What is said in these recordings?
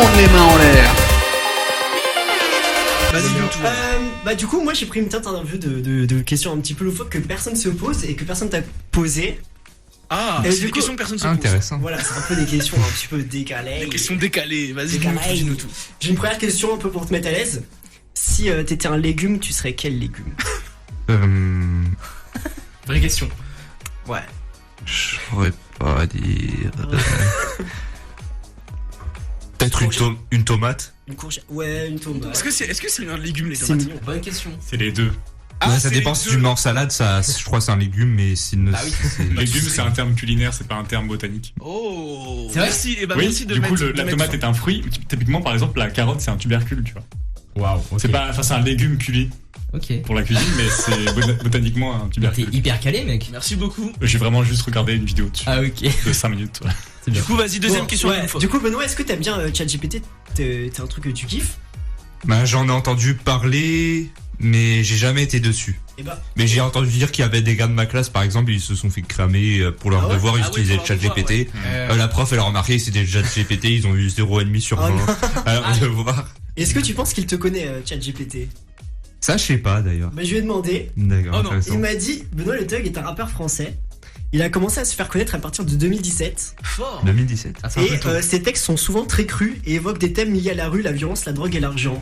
monde les mains en l'air. Vas-y, YouTube. Du coup, moi j'ai pris une petite interview de questions un petit peu loufoques que personne se pose et que personne t'a posé. Ah, Et c'est du des coup- questions que personne se pose. Intéressant. Voilà, c'est un peu des questions un petit peu décalées. Des questions décalées. Vas-y, Décalées. dis-nous tout. J'ai une première question un peu pour te mettre à l'aise. Si t'étais un légume, tu serais quel légume? Vraie question. Ouais. Je pourrais pas dire. Peut-être une tomate. Une courgette. Ouais, une tomate. Est-ce que c'est un légume, les C'est tomates? mignon. Bonne question. C'est les deux. Ouais, ça c'est dépend les si deux. tu mets en salade, ça, je crois que c'est un légume, mais sinon. Ah oui. Légume, c'est un terme culinaire, c'est pas un terme botanique. Oh, C'est vrai merci. Et bah, Oui, merci de du mettre. coup, la tomate est un fruit. Typiquement, par exemple, la carotte, c'est un tubercule, tu vois. Waouh. C'est pas, enfin, c'est un légume cuit Ok. pour la cuisine, mais c'est botaniquement un T'es tubercule. hyper calé, mec. Merci beaucoup. J'ai vraiment juste regardé une vidéo dessus Ah, ok. de 5 minutes. Ouais. C'est bien. Du coup, vas-y, deuxième Bon, question. ouais. une fois. Du coup, Benoît, est-ce que t'aimes bien ChatGPT? T'es un truc que tu kiffes? Bah, j'en ai entendu parler, mais j'ai jamais été dessus. Et bah, Mais j'ai entendu dire qu'il y avait des gars de ma classe, par exemple, ils se sont fait cramer pour leur Ah ouais devoir, ils Ah oui, utilisaient pour leur devoir, ChatGPT. ouais. La prof, elle a remarqué, c'était ChatGPT, ils ont eu 0,5 sur Oh 20 non. à leur devoir. est-ce que tu penses qu'il te connaît, ChatGPT? Ça, je sais pas d'ailleurs. Bah, je lui ai demandé. D'accord, Oh non, intéressant. Il m'a dit, Benoît Le Thug est un rappeur français. Il a commencé à se faire connaître à partir de 2017. Fort. 2017. Ah, c'est un peu Et tôt. ses textes sont souvent très crus et évoquent des thèmes liés à la rue, la violence, la drogue et l'argent.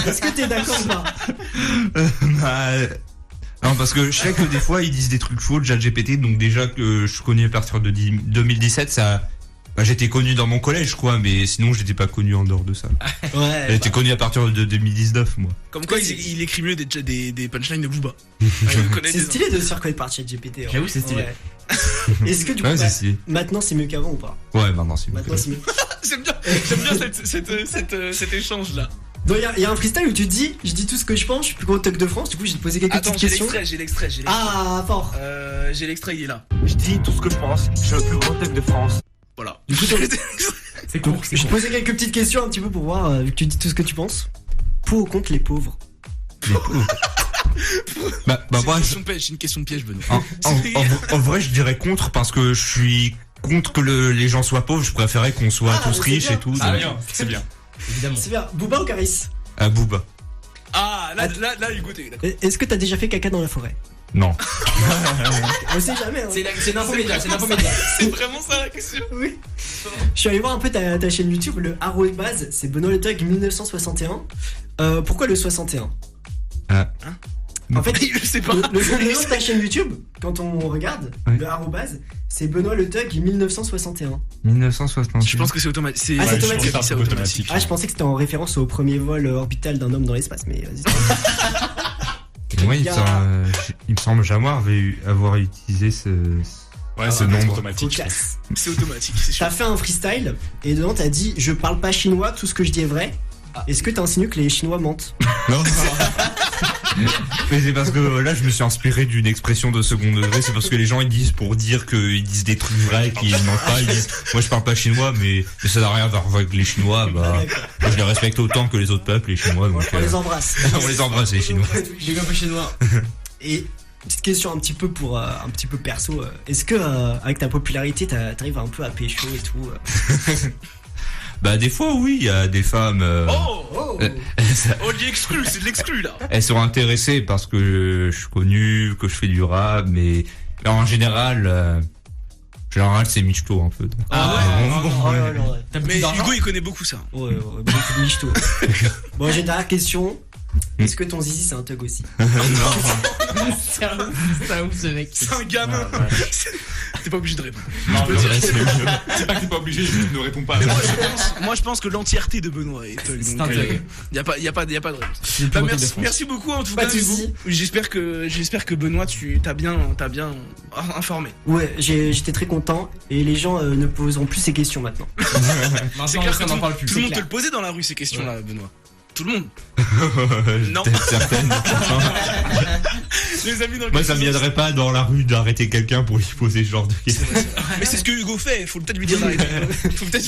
Est-ce que t'es d'accord ou pas? Bah, non, parce que je sais que des fois ils disent des trucs faux de ChatGPT, donc déjà que je connais à partir de 2017, ça. Bah, j'étais connu dans mon collège, quoi, mais sinon j'étais pas connu en dehors de ça. Ouais. J'étais connu à partir de 2019, moi. Comme quoi, Ouais, il écrit mieux des punchlines de Booba. Il connaît C'est des- stylé de se faire connaître par ChatGPT. J'avoue, c'est stylé. Ouais. Est-ce que du coup, Ouais, bah, c'est stylé. maintenant c'est mieux qu'avant ou pas? Ouais, maintenant c'est Maintenant c'est mieux. J'aime bien cet échange là. Donc il y a un freestyle où tu dis, je dis tout ce que je pense, je suis plus gros Thug de France. Du coup, j'ai poser quelques Attends, petites j'ai questions. l'extrait. Ah, fort. J'ai l'extrait, il est là. Je dis tout ce que je pense, je suis le plus gros tech de France. Voilà. Du coup, C'est court, c'est je court. posais quelques petites questions un petit peu pour voir, vu que tu dis tout ce que tu penses. Pour ou contre les pauvres? Bah, C'est moi, une question de piège, Benoît. en vrai, je dirais contre parce que je suis contre que les gens soient pauvres. Je préférais qu'on soit Ah, tous c'est riches bien. et tout. C'est donc- bien, c'est bien. Évidemment. C'est bien. Booba ou Caris? À Booba. Ah, là, Hugo, t'es d'accord. Est-ce que t'as déjà fait caca dans la forêt? Non. On sait jamais. Hein. C'est une info média, c'est une info média. C'est vraiment ça la question. Oui. Je suis allé voir un peu ta chaîne YouTube, le arrobase, c'est Benoît Le Thug 1961. Pourquoi le 61? En fait, Je sais pas. le nom de ta chaîne YouTube, quand on regarde, Ouais. le arrobase, c'est Benoît Le Thug 1961. 1960. Je pense que c'est automatique. Ah, c'est je automatique. pense que c'est automatique. Ah, je pensais que c'était en référence au premier vol orbital d'un homme dans l'espace, mais vas-y. Oui, Il y a- il me semble jamais avoir utilisé ce. Ouais, ce c'est nombre. Faut automatique. classe. C'est automatique, c'est sûr. T'as fait un freestyle et dedans t'as dit je parle pas chinois, tout ce que je dis est vrai. Est-ce que t'insinues que les Chinois mentent? Non. Mais c'est parce que là, je me suis inspiré d'une expression de second degré. C'est parce que les gens ils disent pour dire qu'ils disent des trucs vrais, qu'ils mentent pas. Ils disent moi je parle pas chinois, mais ça n'a rien à voir avec les Chinois. Bah, moi, je les respecte autant que les autres peuples, les Chinois. Donc, On les embrasse. on les embrasse les Chinois. J'ai un peu chinois. Et petite question un petit peu pour un petit peu perso. Est-ce que avec ta popularité t'arrives un peu à pécho et tout? Bah des fois oui, il y a des femmes. Oh, Oh. oh, de l'exclu, c'est de l'exclu là. Elles sont intéressées parce que je suis connu, que je fais du rap, mais en général, c'est michto un peu. Donc. Ah ouais, Oh, bon, là, là, ouais. T'as Mais plus d'argent? Hugo, il connaît beaucoup ça. Ouais, beaucoup de michto. Bon, j'ai une dernière question. Est-ce que ton zizi c'est un thug aussi? C'est un ouf ce mec. C'est un gamin. T'es pas obligé de répondre. Non, je dirais c'est mieux. c'est pas que t'es pas obligé, juste ne réponds pas. Mais moi, je pense que l'entièreté de Benoît est thug. C'est Donc, un thug. y a pas de réponse. C'est le plus Bah, gros thug de merci, France. merci beaucoup en tout Pas cas, de Hugo. soucis. J'espère que Benoît, t'as bien informé. Ouais, j'étais très content et les gens ne poseront plus ces questions maintenant. C'est Maintenant, clair que on n'en parle plus. tout le monde te clair. le posait dans la rue ces questions-là, Benoît. Tout le monde. Non. Peut-être certaines. Les amis dans le Moi, ça me viendrait pas dans la rue d'arrêter quelqu'un pour lui poser ce genre de questions. Mais c'est ce que Hugo fait, faut peut-être lui dire d'arrêter. Faut peut-être.